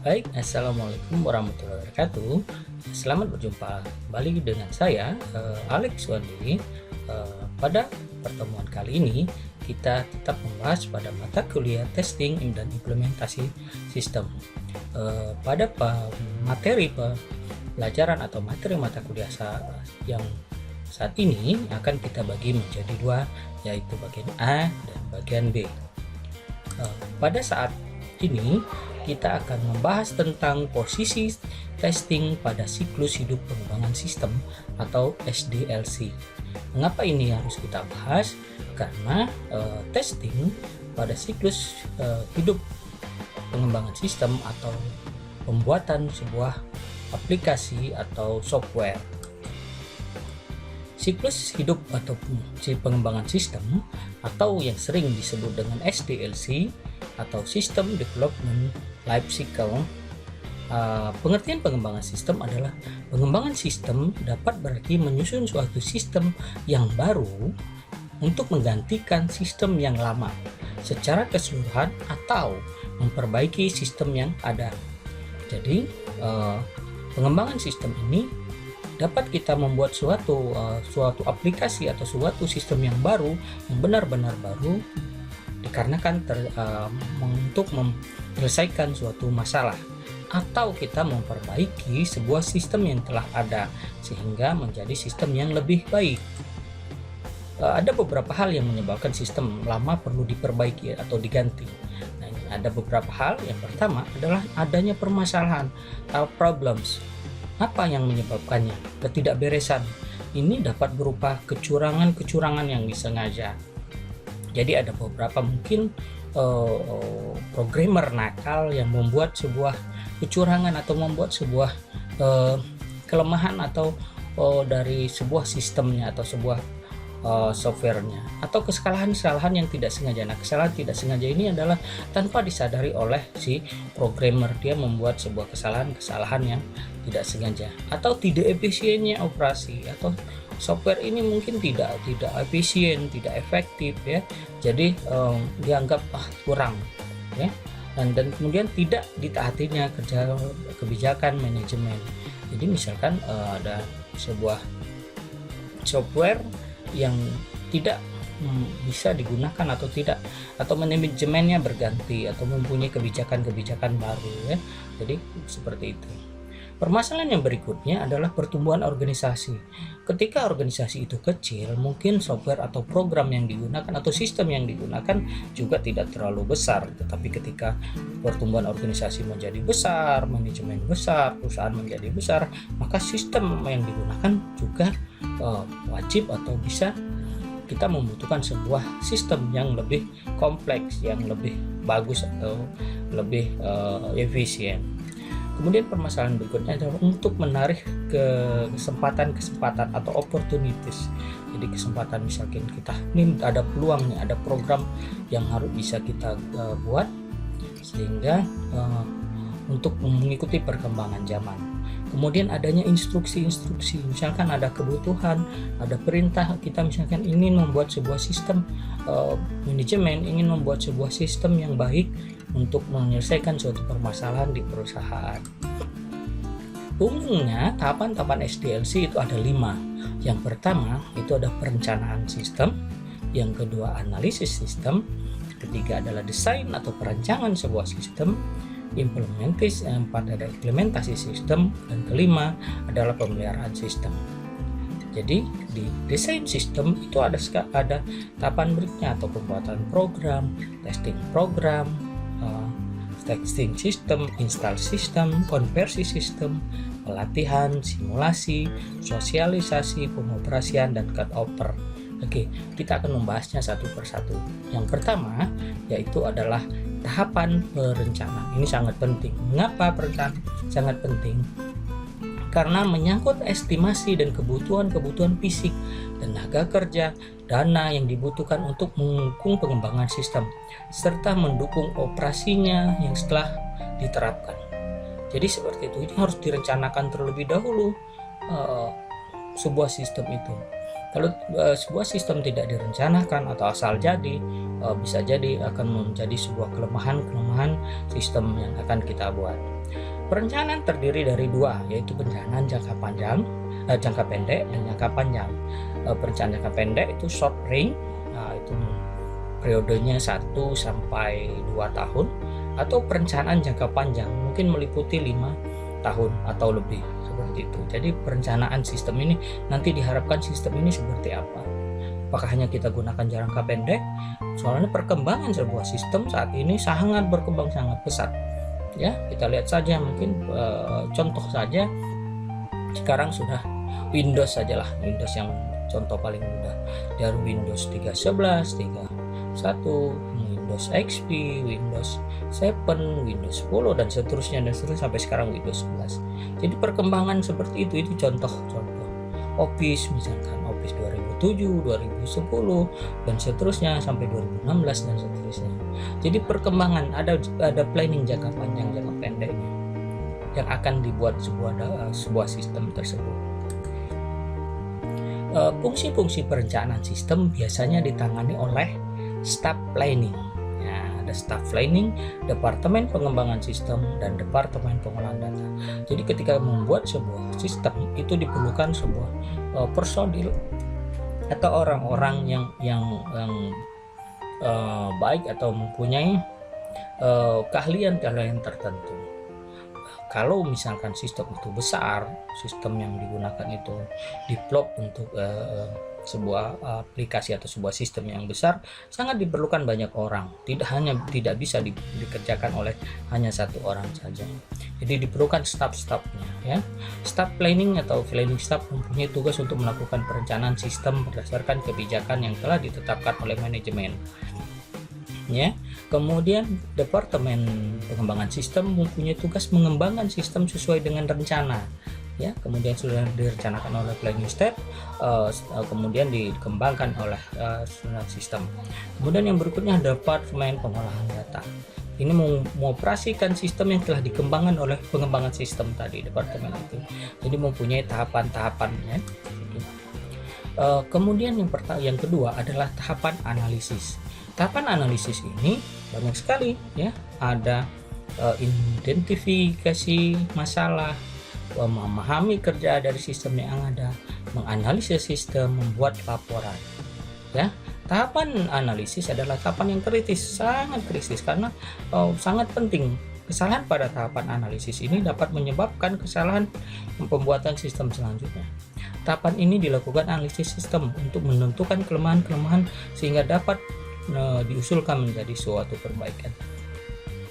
Baik, assalamualaikum warahmatullahi wabarakatuh. Selamat berjumpa kembali dengan saya, Alex Wandi. Pada pertemuan kali ini, kita tetap membahas pada mata kuliah testing dan implementasi sistem. Pada materi pelajaran atau materi mata kuliah yang saat ini akan kita bagi menjadi dua, yaitu bagian A dan bagian B. Pada saat ini kita akan membahas tentang posisi testing pada siklus hidup pengembangan sistem atau SDLC. Mengapa ini harus kita bahas? Karena testing pada siklus hidup pengembangan sistem atau pembuatan sebuah aplikasi atau software. Siklus hidup atau pengembangan sistem atau yang sering disebut dengan SDLC atau System Development Life Cycle. Pengertian pengembangan sistem adalah pengembangan sistem dapat berarti menyusun suatu sistem yang baru untuk menggantikan sistem yang lama secara keseluruhan atau memperbaiki sistem yang ada. Jadi pengembangan sistem ini dapat kita membuat suatu aplikasi atau suatu sistem yang baru, yang benar-benar baru, dikarenakan untuk menyelesaikan suatu masalah, atau kita memperbaiki sebuah sistem yang telah ada sehingga menjadi sistem yang lebih baik. Ada beberapa hal yang menyebabkan sistem lama perlu diperbaiki atau diganti. Nah, ada beberapa hal. Yang pertama adalah adanya permasalahan atau problems. Apa yang menyebabkannya? Ketidakberesan. Ini dapat berupa kecurangan yang disengaja. Jadi ada beberapa mungkin programmer nakal yang membuat sebuah kecurangan atau membuat sebuah kelemahan atau dari sebuah sistemnya atau sebuah softwarenya, atau kesalahan yang tidak sengaja. Nah, kesalahan tidak sengaja ini adalah tanpa disadari oleh si programmer. Dia membuat sebuah kesalahan yang tidak sengaja, atau tidak efisiennya operasi, atau software ini mungkin tidak efisien, tidak efektif ya. Jadi dianggap kurang ya. Dan kemudian tidak ditaatinya kebijakan manajemen. Jadi misalkan ada sebuah software yang tidak bisa digunakan atau manajemennya berganti atau mempunyai kebijakan baru ya. Jadi seperti itu. Permasalahan yang berikutnya adalah pertumbuhan organisasi. Ketika organisasi itu kecil, mungkin software atau program yang digunakan atau sistem yang digunakan juga tidak terlalu besar. Tetapi ketika pertumbuhan organisasi menjadi besar, manajemen besar, perusahaan menjadi besar, maka sistem yang digunakan juga wajib atau bisa kita membutuhkan sebuah sistem yang lebih kompleks, yang lebih bagus atau lebih efisien. Kemudian permasalahan berikutnya adalah untuk menarik kesempatan atau opportunities. Jadi kesempatan, misalkan kita ini ada peluang nih, ada program yang harus bisa kita buat sehingga untuk mengikuti perkembangan zaman. Kemudian adanya instruksi, misalkan ada kebutuhan, ada perintah, kita misalkan ingin membuat sebuah sistem manajemen, ingin membuat sebuah sistem yang baik untuk menyelesaikan suatu permasalahan di perusahaan. Umumnya tahapan SDLC itu ada 5. Yang pertama itu ada perencanaan sistem, yang kedua analisis sistem, ketiga adalah desain atau perancangan sebuah sistem, keempat ada implementasi sistem, dan kelima adalah pemeliharaan sistem. Jadi di desain sistem itu ada tahapan berikutnya, atau pembuatan program, testing program, testing sistem, install sistem, konversi sistem, pelatihan, simulasi, sosialisasi, pengoperasian, dan cut over. Oke, kita akan membahasnya satu persatu. Yang pertama yaitu adalah tahapan perencanaan. Ini sangat penting. Mengapa perencanaan sangat penting? Karena menyangkut estimasi dan kebutuhan fisik, tenaga kerja, dana yang dibutuhkan untuk mendukung pengembangan sistem, serta mendukung operasinya yang setelah diterapkan. Jadi seperti itu, ini harus direncanakan terlebih dahulu sebuah sistem itu. Kalau sebuah sistem tidak direncanakan atau asal jadi, bisa jadi akan menjadi sebuah kelemahan sistem yang akan kita buat. Perencanaan terdiri dari dua, yaitu perencanaan jangka pendek dan jangka panjang. Perencanaan jangka pendek itu short range, itu periodenya 1 sampai 2 tahun, atau perencanaan jangka panjang mungkin meliputi 5 tahun atau lebih, seperti itu. Jadi perencanaan sistem ini nanti diharapkan sistem ini seperti apa. Apakah hanya kita gunakan jangka pendek? Soalnya perkembangan sebuah sistem saat ini sangat berkembang, sangat pesat. Ya, kita lihat saja mungkin contoh saja sekarang sudah Windows sajalah, Windows yang contoh paling mudah, dari Windows 3.11, 3.1, Windows XP, Windows 7, Windows 10 dan seterusnya sampai sekarang Windows 11. Jadi perkembangan seperti itu contoh-contoh. Office misalkan Office 2007, 2010 dan seterusnya sampai 2016 dan seterusnya. Jadi perkembangan ada planning jangka panjang, jangka pendeknya yang akan dibuat sebuah sistem tersebut. Fungsi-fungsi perencanaan sistem biasanya ditangani oleh staff planning. Ada staff planning, departemen pengembangan sistem, dan departemen pengolahan data. Jadi ketika membuat sebuah sistem itu diperlukan sebuah personil atau orang-orang yang baik atau mempunyai keahlian tertentu. Kalau misalkan sistem itu besar, sistem yang digunakan itu develop untuk sebuah aplikasi atau sebuah sistem yang besar, sangat diperlukan banyak orang. Tidak bisa dikerjakan oleh hanya satu orang saja. Jadi diperlukan staff-staffnya, ya. Staff planning atau planning staff mempunyai tugas untuk melakukan perencanaan sistem berdasarkan kebijakan yang telah ditetapkan oleh manajemen. Ya, kemudian departemen pengembangan sistem mempunyai tugas mengembangkan sistem sesuai dengan rencana. Ya, kemudian sudah direncanakan oleh planning step, kemudian dikembangkan oleh sistem. Kemudian yang berikutnya departemen pengolahan data. Ini mengoperasikan sistem yang telah dikembangkan oleh pengembangan sistem tadi, departemen itu. Jadi mempunyai tahapan-tahapannya. Kemudian yang kedua adalah tahapan analisis. Tahapan analisis ini banyak sekali, ya. Ada identifikasi masalah, memahami kerja dari sistem yang ada, menganalisis sistem, membuat laporan. Ya, tahapan analisis adalah tahapan yang kritis, sangat kritis karena sangat penting. Kesalahan pada tahapan analisis ini dapat menyebabkan kesalahan pembuatan sistem selanjutnya. Tahapan ini dilakukan analisis sistem untuk menentukan kelemahan-kelemahan sehingga dapat diusulkan menjadi suatu perbaikan.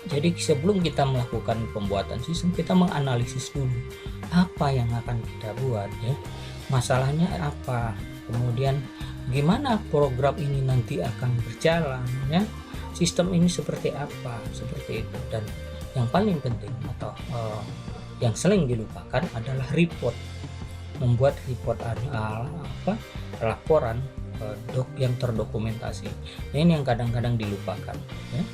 Jadi sebelum kita melakukan pembuatan sistem, kita menganalisis dulu apa yang akan kita buat, ya, masalahnya apa, kemudian gimana program ini nanti akan berjalan, ya, sistem ini seperti apa, seperti itu. Dan yang paling penting atau yang sering dilupakan adalah report, membuat report laporan yang terdokumentasi. Ini yang kadang-kadang dilupakan, ya.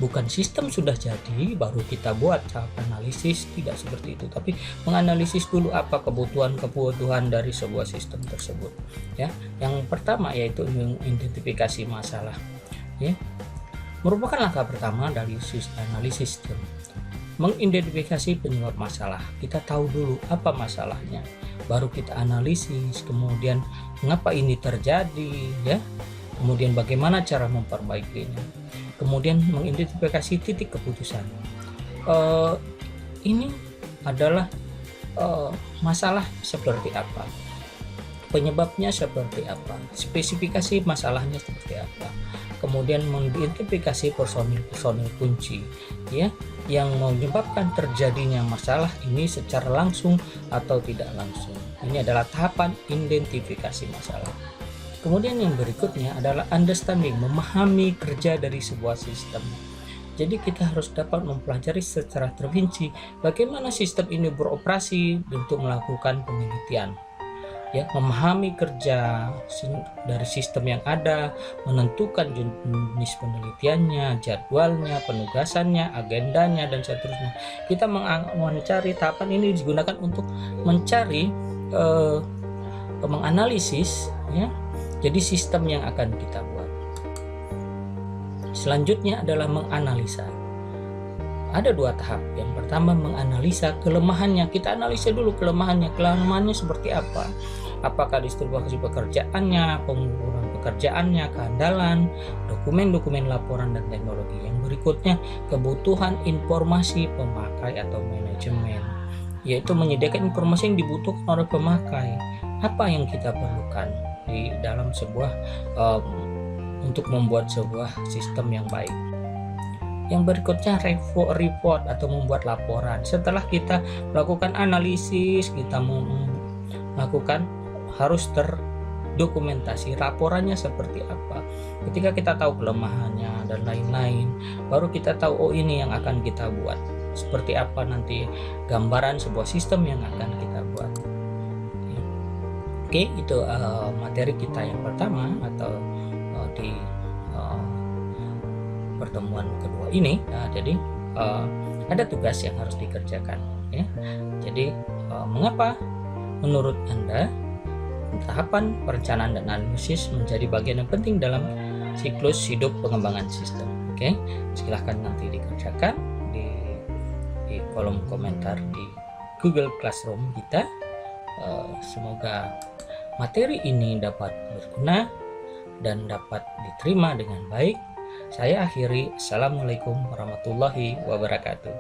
Bukan sistem sudah jadi baru kita buat tahap analisis, tidak seperti itu, tapi menganalisis dulu apa kebutuhan dari sebuah sistem tersebut, ya. Yang pertama yaitu mengidentifikasi masalah, ya, merupakan langkah pertama dari analisis sistem. Mengidentifikasi penyebab masalah, kita tahu dulu apa masalahnya, baru kita analisis, kemudian mengapa ini terjadi, ya, kemudian bagaimana cara memperbaikinya, kemudian mengidentifikasi titik keputusan. Ini adalah masalah seperti apa, penyebabnya seperti apa, spesifikasi masalahnya seperti apa, kemudian mengidentifikasi personil kunci, ya, yang menyebabkan terjadinya masalah ini secara langsung atau tidak langsung. Ini adalah tahapan identifikasi masalah. Kemudian yang berikutnya adalah understanding, memahami kerja dari sebuah sistem. Jadi kita harus dapat mempelajari secara terperinci bagaimana sistem ini beroperasi untuk melakukan penelitian. Ya, memahami kerja dari sistem yang ada, menentukan jenis penelitiannya, jadwalnya, penugasannya, agendanya, dan seterusnya. Kita mencari tahapan ini digunakan untuk mencari, menganalisis, ya, jadi sistem yang akan kita buat. Selanjutnya adalah menganalisa. ada dua tahap. Yang pertama menganalisa kelemahannya. Kita analisa dulu kelemahannya. Kelemahannya seperti apa? Apakah distribusi pekerjaannya, pengukuran pekerjaannya, kehandalan, dokumen-dokumen laporan dan teknologi. Yang berikutnya kebutuhan informasi pemakai atau manajemen, yaitu menyediakan informasi yang dibutuhkan oleh pemakai. Apa yang kita perlukan di dalam sebuah untuk membuat sebuah sistem yang baik. Yang berikutnya report atau membuat laporan. Setelah kita melakukan analisis, kita melakukan harus terdokumentasi laporannya seperti apa. Ketika kita tahu kelemahannya dan lain-lain, baru kita tahu oh ini yang akan kita buat. Seperti apa nanti gambaran sebuah sistem yang akan kita buat. Oke, itu materi kita yang pertama atau di pertemuan kedua ini. Jadi ada tugas yang harus dikerjakan ya. Jadi mengapa menurut Anda tahapan perencanaan dan analisis menjadi bagian yang penting dalam siklus hidup pengembangan sistem? Oke, silahkan nanti dikerjakan di kolom komentar di Google Classroom kita. Semoga materi ini dapat berguna dan dapat diterima dengan baik. Saya akhiri. Assalamualaikum warahmatullahi wabarakatuh.